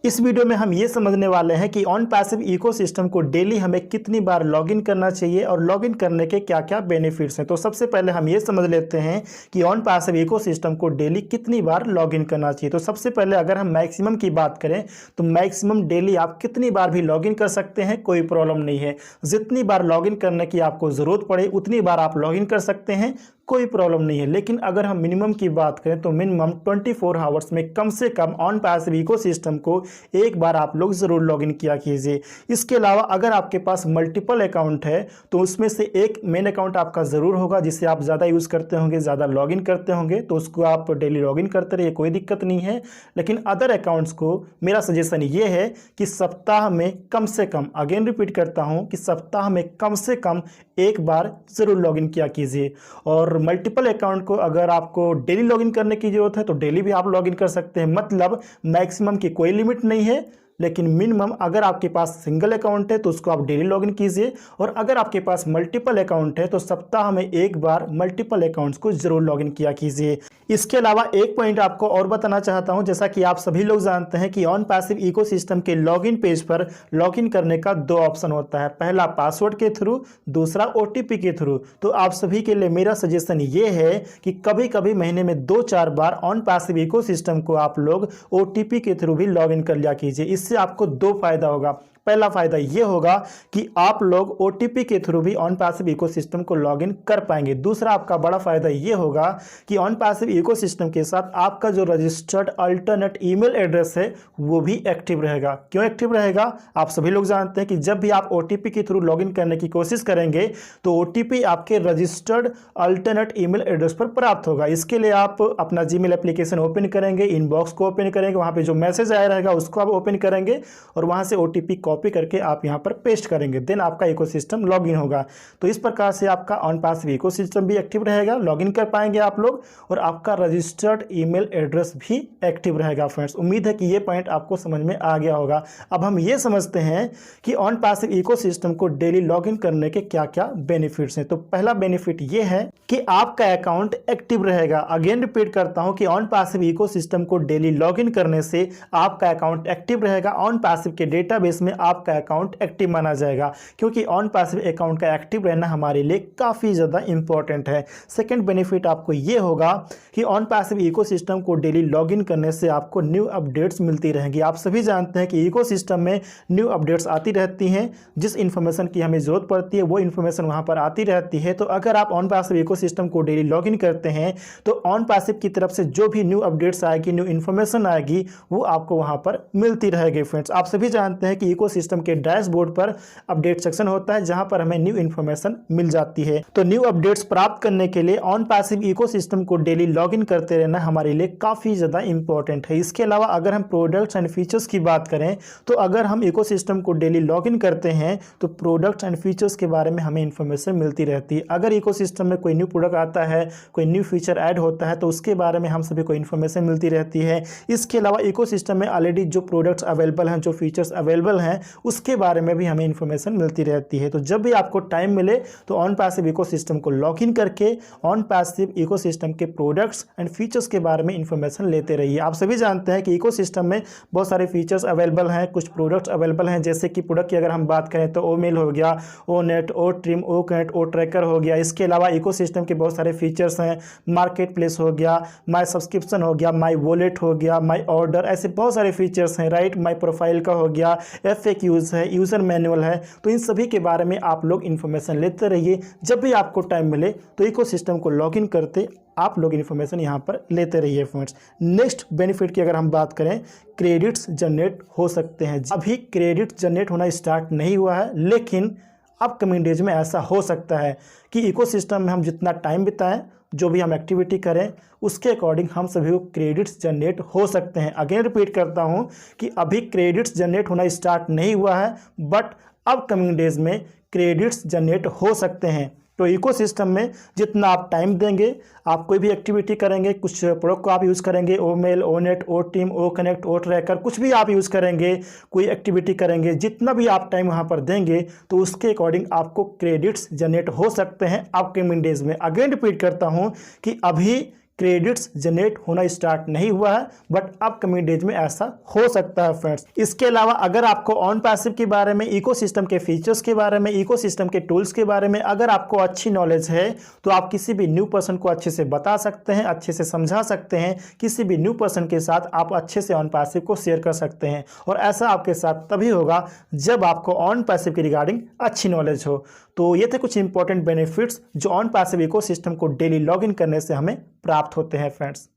इस वीडियो में हम ये समझने वाले हैं कि ऑन पैसिव इकोसिस्टम को डेली हमें कितनी बार लॉगिन करना चाहिए और लॉगिन करने के क्या क्या बेनिफिट्स हैं। तो सबसे पहले हम ये समझ लेते हैं कि ऑन पैसिव इकोसिस्टम को डेली कितनी बार लॉगिन करना चाहिए। तो सबसे पहले अगर हम मैक्सिमम की बात करें तो मैक्सिमम डेली आप कितनी बार भी लॉगिन कर सकते हैं, कोई प्रॉब्लम नहीं है। जितनी बार लॉगिन करने की आपको ज़रूरत पड़े उतनी बार आप लॉगिन कर सकते हैं, कोई प्रॉब्लम नहीं है। लेकिन अगर हम मिनिमम की बात करें तो मिनिमम 24 आवर्स में कम से कम ऑन पैसिव इकोसिस्टम को एक बार आप लोग ज़रूर लॉगिन किया कीजिए। इसके अलावा अगर आपके पास मल्टीपल अकाउंट है तो उसमें से एक मेन अकाउंट आपका ज़रूर होगा जिसे आप ज़्यादा यूज़ करते होंगे, ज़्यादा लॉगिन करते होंगे, तो उसको आप डेली लॉगिन करते रहिए, कोई दिक्कत नहीं है। लेकिन अदर अकाउंट्स को मेरा सजेशन ये है कि सप्ताह में कम से कम, अगेन रिपीट करता हूँ कि सप्ताह में कम से कम एक बार ज़रूर लॉगिन किया कीजिए। और मल्टीपल अकाउंट को अगर आपको डेली लॉगिन करने की ज़रूरत है तो डेली भी आप लॉगिन कर सकते हैं। मतलब मैक्सिमम की कोई लिमिट नहीं है, लेकिन मिनिमम अगर आपके पास सिंगल अकाउंट है तो उसको आप डेली लॉगिन कीजिए, और अगर आपके पास मल्टीपल अकाउंट है तो सप्ताह में एक बार मल्टीपल अकाउंट्स को जरूर लॉगिन किया कीजिए। इसके अलावा एक पॉइंट आपको और बताना चाहता हूं, जैसा कि आप सभी लोग जानते हैं कि ऑन पैसिव इकोसिस्टम के लॉगिन पेज पर लॉगिन करने का दो ऑप्शन होता है, पहला पासवर्ड के थ्रू, दूसरा ओटीपी के थ्रू। तो आप सभी के लिए मेरा सजेशन ये है कि कभी कभी महीने में 2-4 बार ऑन पैसिव इकोसिस्टम को आप लोग ओटीपी के थ्रू भी लॉगिन कर लिया कीजिए। इससे आपको दो फायदा होगा। पहला फायदा यह होगा कि आप लोग ओटीपी के थ्रू भी ऑन पैसिव इकोसिस्टम को लॉगिन कर पाएंगे। दूसरा आपका बड़ा फायदा यह होगा कि ऑन पैसिव इकोसिस्टम के साथ आपका जो रजिस्टर्ड अल्टरनेट ईमेल एड्रेस है वो भी एक्टिव रहेगा। क्यों एक्टिव रहेगा? आप सभी लोग जानते हैं कि जब भी आप ओटीपी के थ्रू लॉगिन करने की कोशिश करेंगे तो ओटीपी आपके रजिस्टर्ड अल्टरनेट ईमेल एड्रेस पर प्राप्त होगा। इसके लिए आप अपना जीमेल एप्लीकेशन ओपन करेंगे, इनबॉक्स को ओपन करेंगे, वहां पे जो मैसेज आया रहेगा उसको आप ओपन करेंगे और वहां से ओटीपी कॉपी करके आप यहां पर पेस्ट करेंगे, देन आपका इकोसिस्टम लॉगिन होगा। तो इस प्रकार से आपका ऑन पैसिव इकोसिस्टम भी एक्टिव रहेगा, लॉगिन कर पाएंगे आप लोग, और आपका रजिस्टर्ड ईमेल एड्रेस भी एक्टिव रहेगा। फ्रेंड्स, उम्मीद है कि ये पॉइंट आपको समझ में आ गया होगा। अब हम ये समझते हैं कि ऑन पैसिव इकोसिस्टम को डेली लॉगिन करने के क्या क्या बेनिफिट्स हैं। तो पहला बेनिफिट ये है कि आपका अकाउंट एक्टिव रहेगा। अगेन रिपीट करता हूं कि ऑन पैसिव इकोसिस्टम को डेली लॉगिन करने से आपका अकाउंट एक्टिव रहेगा। ऑन पैसिव के डेटाबेस में आपका अकाउंट एक्टिव माना जाएगा, क्योंकि ऑन पैसिव अकाउंट का एक्टिव रहना हमारे लिए काफी ज्यादा इंपॉर्टेंट है। सेकंड बेनिफिट आपको यह होगा कि ऑन पैसिव इकोसिस्टम को डेली लॉगिन करने से आपको न्यू अपडेट्स मिलती रहेंगी। आप सभी जानते हैं कि इकोसिस्टम में न्यू अपडेट्स आती रहती हैं, जिस इंफॉर्मेशन की हमें जरूरत पड़ती है वो इंफॉर्मेशन वहां पर आती रहती है। तो अगर आप ऑन पैसिव इकोसिस्टम को डेली लॉगिन करते हैं तो ऑन पैसिव की तरफ से जो भी न्यू अपडेट्स आएगी, न्यू इंफॉर्मेशन आएगी, वो आपको वहां पर मिलती रहेगी। फ्रेंड्स, आप सभी जानते हैं कि इकोसिस्टम के डैशबोर्ड पर अपडेट सेक्शन होता है जहां पर हमें न्यू इंफॉर्मेशन मिल जाती है। तो न्यू अपडेट्स प्राप्त करने के लिए ऑन पैसिव इकोसिस्टम को डेली लॉगिन करते रहना हमारे लिए काफी ज्यादा इंपॉर्टेंट है। इसके अलावा अगर हम प्रोडक्ट्स एंड फीचर्स की बात करें तो अगर हम इकोसिस्टम को डेली लॉगिन करते हैं तो प्रोडक्ट्स एंड फीचर्स के बारे में हमें इंफॉर्मेशन मिलती रहती है। अगर इकोसिस्टम में कोई न्यू प्रोडक्ट आता है, कोई न्यू फीचर ऐड होता है तो उसके बारे में हम सभी को इंफॉर्मेशन मिलती रहती है। इसके अलावा इकोसिस्टम में ऑलरेडी जो प्रोडक्ट्स अवेलेबल हैं, जो फीचर्स अवेलेबल हैं, उसके बारे में भी हमें इंफॉर्मेशन मिलती रहती है। तो जब भी आपको टाइम मिले तो ऑन पैसिव इकोसिस्टम को लॉगिन करके ऑन पैसिव इकोसिस्टम के प्रोडक्ट्स एंड फीचर्स के बारे में इंफॉर्मेशन लेते रहिए। आप सभी जानते हैं कि इकोसिस्टम में बहुत सारे फीचर्स अवेलेबल हैं, कुछ प्रोडक्ट्स अवेलेबल हैं। जैसे कि प्रोडक्ट की अगर हम बात करें तो ओमेल हो गया, ओ नेट, ओ ट्रिम, ओ कनेक्ट, ओ ट्रैकर हो गया। इसके अलावा इकोसिस्टम के बहुत सारे फीचर्स हैं, मार्केट प्लेस हो गया, माई सब्सक्रिप्शन हो गया, माई वॉलेट हो गया, माई ऑर्डर, ऐसे बहुत सारे फीचर्स हैं। राइट, माई प्रोफाइल का हो गया, FAQs है, यूजर मैनुअल है। तो इन सभी के बारे में आप लोग इंफॉर्मेशन लेते रहिए। जब भी आपको टाइम मिले तो इकोसिस्टम को लॉगिन करते आप लोग इन्फॉर्मेशन यहाँ पर लेते रहिए। फ्रेंड्स, नेक्स्ट बेनिफिट की अगर हम बात करें, क्रेडिट्स जनरेट हो सकते हैं। अभी क्रेडिट जनरेट होना स्टार्ट नहीं हुआ है, लेकिन अपकमिंग डेज में ऐसा हो सकता है कि इकोसिस्टम में हम जितना टाइम बिताएं, जो भी हम एक्टिविटी करें, उसके अकॉर्डिंग हम सभी को क्रेडिट्स जनरेट हो सकते हैं। अगेन रिपीट करता हूं कि अभी क्रेडिट्स जनरेट होना स्टार्ट नहीं हुआ है, बट अपकमिंग डेज में क्रेडिट्स जनरेट हो सकते हैं। तो इकोसिस्टम में जितना आप टाइम देंगे, आप कोई भी एक्टिविटी करेंगे, कुछ प्रोडक्ट को आप यूज़ करेंगे, ओ मेल, ओ नेट, ओ टीम, ओ कनेक्ट, ओ ट्रैकर, कुछ भी आप यूज़ करेंगे, कोई एक्टिविटी करेंगे, जितना भी आप टाइम वहाँ पर देंगे तो उसके अकॉर्डिंग आपको क्रेडिट्स जनरेट हो सकते हैं अपकमिंग डेज में। अगेन रिपीट करता हूँ कि अभी क्रेडिट्स जनरेट होना स्टार्ट नहीं हुआ है, बट अपकमिंग डेज में ऐसा हो सकता है फ्रेंड्स। इसके अलावा अगर आपको ऑन पैसिव के बारे में, इकोसिस्टम के फीचर्स के बारे में, इकोसिस्टम के टूल्स के बारे में अगर आपको अच्छी नॉलेज है तो आप किसी भी न्यू पर्सन को अच्छे से बता सकते हैं, अच्छे से समझा सकते हैं। किसी भी न्यू पर्सन के साथ आप अच्छे से ऑन पैसिव को शेयर कर सकते हैं, और ऐसा आपके साथ तभी होगा जब आपको ऑन पैसिव की रिगार्डिंग अच्छी नॉलेज हो। तो ये थे कुछ इंपॉर्टेंट बेनिफिट्स जो ऑन पैसिव इकोसिस्टम को डेली लॉगिन करने से हमें प्राप्त होते हैं फ्रेंड्स।